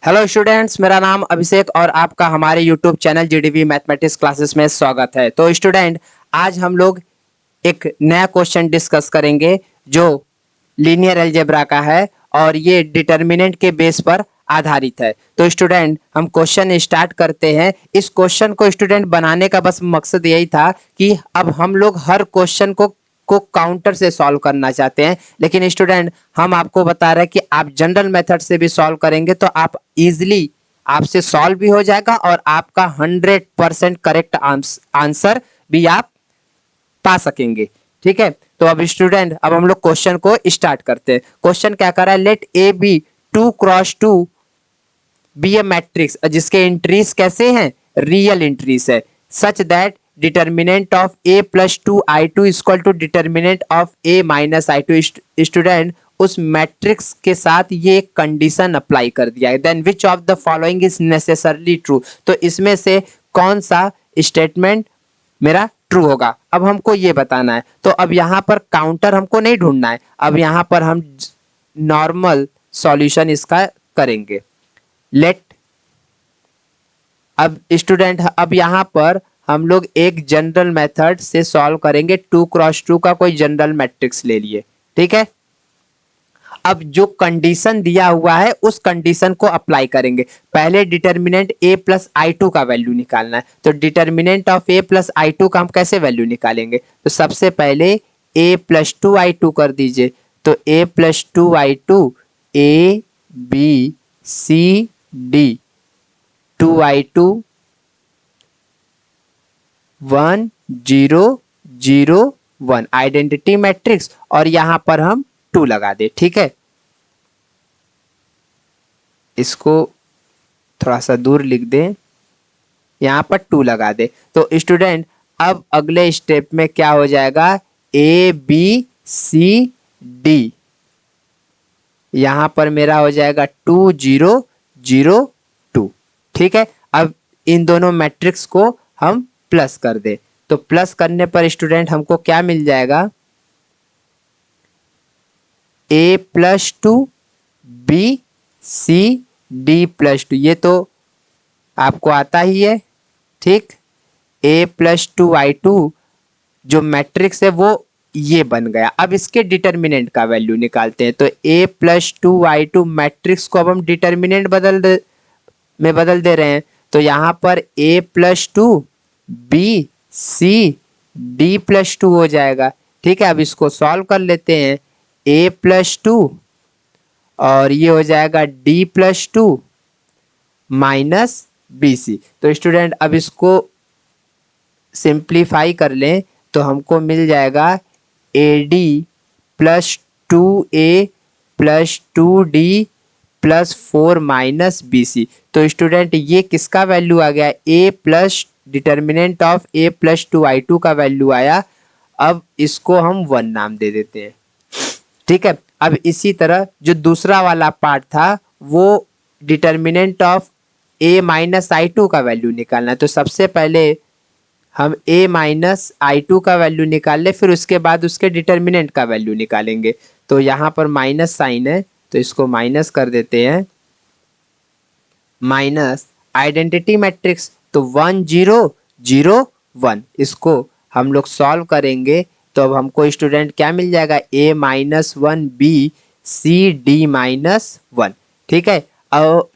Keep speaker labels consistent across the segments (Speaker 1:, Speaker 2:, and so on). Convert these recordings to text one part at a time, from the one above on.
Speaker 1: Hello students, मेरा नाम अभिषेक और आपका हमारे YouTube channel GDV mathematics classes में स्वागत है। तो स्टूडेंट, आज हम लोग एक नया क्वेश्चन डिस्कस करेंगे जो लीनियर अलजेब्रा का है और ये डिटर्मिनेंट के बेस पर आधारित है। तो स्टूडेंट, हम क्वेश्चन स्टार्ट करते हैं। इस क्वेश्चन को स्टूडेंट बनाने का बस मकसद यही था कि अब हम लोग हर क्वेश्चन को काउंटर से सॉल्व करना चाहते हैं, लेकिन स्टूडेंट हम आपको बता रहे हैं कि आप जनरल मेथड से भी सॉल्व करेंगे तो आप इजीली आपसे सॉल्व भी हो जाएगा और आपका 100% करेक्ट आंसर भी आप पा सकेंगे। ठीक है, तो अब स्टूडेंट, अब हम लोग क्वेश्चन को स्टार्ट करते हैं। क्वेश्चन क्या कर रहा है, let A B 2x2 B A matrix जिसके एंट्रीज कैसे हैं, रियल एंट्रीज है, such that determinant of a plus two I two equal to determinant of a minus I two. Student, उस मैट्रिक्स के साथ ये एक कंडीशन अप्लाई कर दिया है, then which of the following is necessarily true. तो इसमें से कौन सा स्टेटमेंट मेरा ट्रू होगा, अब हमको ये बताना है। तो अब यहाँ पर काउंटर हमको नहीं ढूंढना है, अब यहाँ पर हम नॉर्मल सॉल्यूशन इसका करेंगे। लेट, अब स्टूडेंट, अब यहाँ पर हम लोग एक जनरल मेथड से सॉल्व करेंगे। 2x2 का कोई जनरल मैट्रिक्स ले लिए, ठीक है। अब जो कंडीशन दिया हुआ है उस कंडीशन को अप्लाई करेंगे। पहले determinant a plus I two का वैल्यू निकालना है। तो determinant of a plus I two का हम कैसे वैल्यू निकालेंगे, तो सबसे पहले a plus two I two कर दीजिए। तो a plus two I two, A B C D, 2i2 1 0 0 1 identity matrix, और यहां पर हम 2 लगा दे। ठीक है, इसको थोड़ा सा दूर लिख दें, यहां पर 2 लगा दे। तो स्टूडेंट, अब अगले स्टेप में क्या हो जाएगा, ए बी सी डी, यहां पर मेरा हो जाएगा 2 0 0 2। ठीक है, अब इन दोनों मैट्रिक्स को हम प्लस कर दे। तो प्लस करने पर स्टूडेंट हमको क्या मिल जाएगा, A plus two B C D plus two, ये तो आपको आता ही है। ठीक, A plus two I two जो मैट्रिक्स है वो ये बन गया। अब इसके डिटर्मिनेंट का वैल्यू निकालते हैं। तो A plus two I two matrix को अब हम डिटर्मिनेंट बदल दे रहे हैं। तो यहाँ पर a plus two B C D plus two हो जाएगा। ठीक है, अब इसको सॉल्व कर लेते हैं। a प्लस टू और ये हो जाएगा d plus two minus B C. तो स्टूडेंट, अब इसको सिंप्लीफाई कर लें तो हमको मिल जाएगा A D plus two A plus two D plus 4 minus B C. तो स्टूडेंट, ये किसका वैल्यू आ गया, a plus determinant of a plus two I two का वैल्यू आया। अब इसको हम 1 नाम दे देते हैं। ठीक है, अब इसी तरह जो दूसरा वाला पार्ट था वो determinant of a minus I two का वैल्यू निकालना है। तो सबसे पहले हम a माइनस आई टू का वैल्यू निकाल ले, फिर उसके बाद उसके डिटर्मिनेंट का वैल्यू निकालेंगे। तो यहाँ पर माइनस साइन है तो इसको माइनस कर देते हैं, माइनस आइडेंटिटी मैट्रिक्स, तो 1 0 0 1, इसको हम लोग सॉल्व करेंगे। तो अब हमको स्टूडेंट क्या मिल जाएगा, a minus one B C D minus 1। ठीक है, और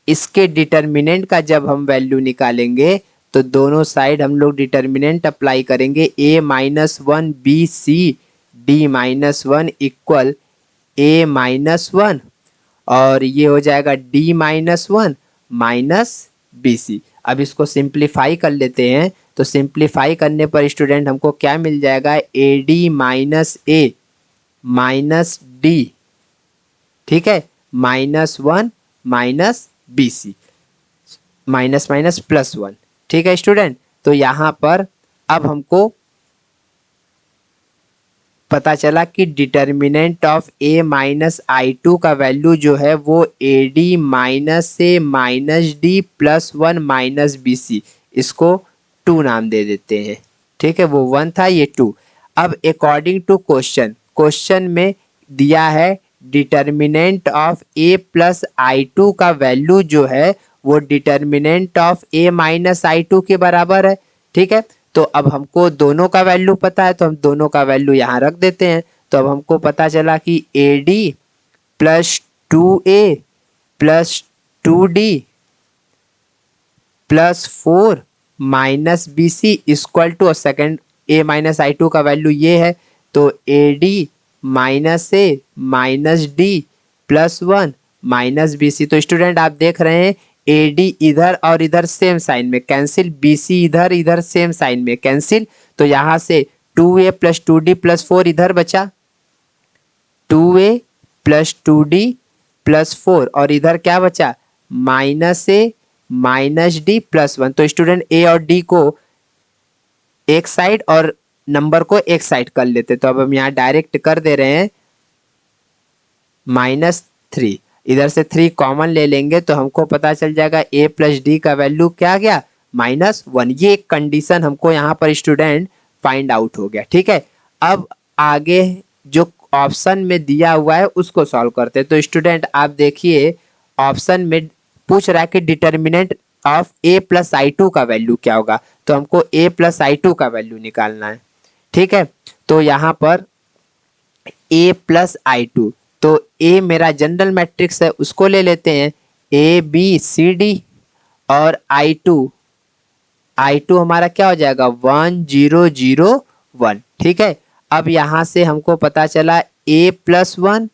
Speaker 1: इसके डिटर्मिनेंट का जब हम वैल्यू निकालेंगे तो दोनों साइड हम लोग डिटर्मिनेंट अप्लाई करेंगे। a minus one B C D minus 1 इक्वल a माइनस वन, और ये हो जाएगा d minus one minus B C. अब इसको सिंप्लीफाई कर लेते हैं। तो सिंप्लीफाई करने पर स्टूडेंट हमको क्या मिल जाएगा, A D minus A minus D, ठीक है, minus one minus B C, minus minus plus 1। ठीक है स्टूडेंट, तो यहाँ पर अब हमको पता चला कि determinant of a minus I two का वैल्यू जो है वो A D minus A minus D plus 1 minus B C, इसको 2 नाम दे देते हैं। ठीक है, वो 1 था, ये 2। अब अकॉर्डिंग टू क्वेश्चन में दिया है determinant of A plus I two का वैल्यू जो है वो determinant of A minus I two के बराबर है। ठीक है, तो अब हमको दोनों का वैल्यू पता है तो हम दोनों का वैल्यू यहाँ रख देते हैं। तो अब हमको पता चला कि A D plus 2a plus 2d plus 4 minus B C equal to, second a minus I two का वैल्यू ये है, तो A D minus A minus D plus 1 minus B C. तो स्टूडेंट आप देख रहे हैं ए डी इधर और इधर सेम साइन में कैंसिल, बी सी इधर इधर सेम साइन में कैंसिल। तो यहाँ से 2a प्लस 2d प्लस 4 इधर बचा, 2a प्लस 2d प्लस 4 और इधर क्या बचा minus A minus D plus 1। तो स्टूडेंट ए और डी को एक साइड और नंबर को एक साइड कर लेते। तो अब हम यहाँ डायरेक्ट कर दे रहे हैं -3, इधर से 3 कॉमन ले लेंगे तो हमको पता चल जाएगा a प्लस डी का वैल्यू क्या गया -1। ये एक कंडीशन हमको यहाँ पर स्टूडेंट फाइंड आउट हो गया। ठीक है, अब आगे जो ऑप्शन में दिया हुआ है उसको सॉल्व करते हैं। तो स्टूडेंट आप देखिए ऑप्शन में पूछ रहा है कि determinant of a plus I two का वैल्यू क्या होगा, तो हमको a प्लस आई टू का वैल्यू निकालना है। ठीक है, तो यहाँ पर a प्लस आई टू, तो a मेरा जनरल मैट्रिक्स है उसको ले लेते हैं, a b c d और आई टू हमारा क्या हो जाएगा 1 0 0 1। ठीक है, अब यहाँ से हमको पता चला a plus 1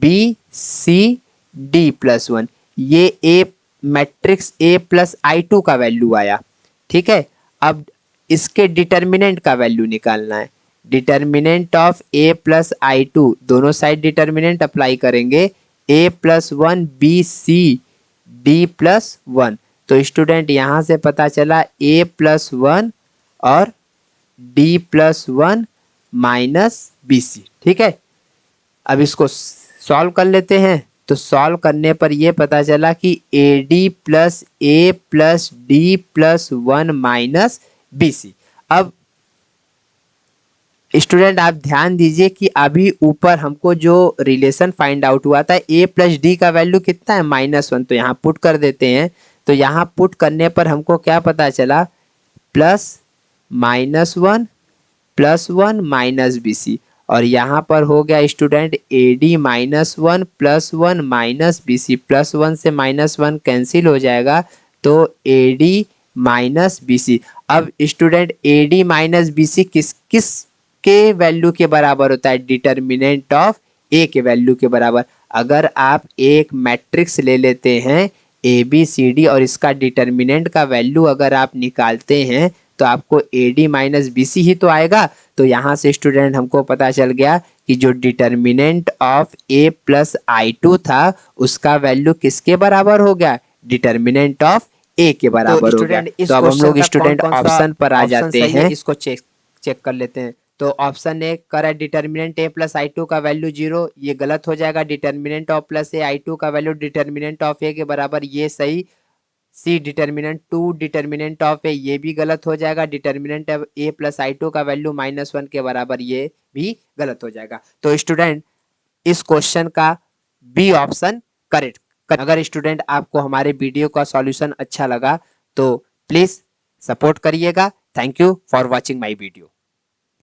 Speaker 1: b c d plus 1, ये a matrix a plus I two का वैल्यू आया। ठीक है, अब इसके डिटर्मिनेंट का वैल्यू निकालना है। Determinant of a plus I two, दोनों साइड डिटर्मिनेंट अप्लाई करेंगे, a plus 1 b c d plus 1। तो स्टूडेंट यहाँ से पता चला a प्लस 1 और d plus 1 minus B C. ठीक है, अब इसको सॉल्व कर लेते हैं। तो सॉल्व करने पर यह पता चला कि A D plus A plus D plus 1 minus B C. अब स्टूडेंट आप ध्यान दीजिए कि अभी ऊपर हमको जो रिलेशन फाइंड आउट हुआ था a प्लस डी का वैल्यू कितना है -1, तो यहाँ पुट कर देते हैं। तो यहाँ पुट करने पर हमको क्या पता चला +(-1) प्लस 1 माइनस बी सी, और यहाँ पर हो गया student A D -1 plus 1 minus B C, +1 से -1 कैंसिल हो जाएगा तो A D minus B C. अब student A D minus B C किस किस के वैल्यू के बराबर होता है, डिटर्मिनेंट ऑफ ए के वैल्यू के बराबर। अगर आप एक मैट्रिक्स ले लेते हैं ए बी सी डी और इसका डिटर्मिनेंट का वैल्यू अगर आप निकालते हैं तो आपको A D minus B C ही तो आएगा। तो यहाँ से स्टूडेंट हमको पता चल गया कि जो determinant of A plus I two था उसका वैल्यू किसके बराबर हो गया, डिटर्मिनेंट ऑफ ए के बराबर हो गया। तो अब हम लोग स्टूडेंट ऑप्शन पर आ जाते हैं, इसको चेक कर लेते हैं। तो ऑप्शन ए करा determinant A plus I two का वैल्यू 0, ये गलत हो जाएगा। Determinant of plus A I two का वैल्यू डिटर्मिनेंट ऑफ ए के बराबर, ये सही। C determinant 2 determinant of A, ये भी गलत हो जाएगा। Determinant of A plus I two का वैल्यू -1 के बराबर, ये भी गलत हो जाएगा। तो स्टूडेंट इस क्वेश्चन का बी ऑप्शन करेक्ट। अगर स्टूडेंट आपको हमारे वीडियो का सॉल्यूशन अच्छा लगा तो प्लीज सपोर्ट करिएगा। Thank you for watching my video.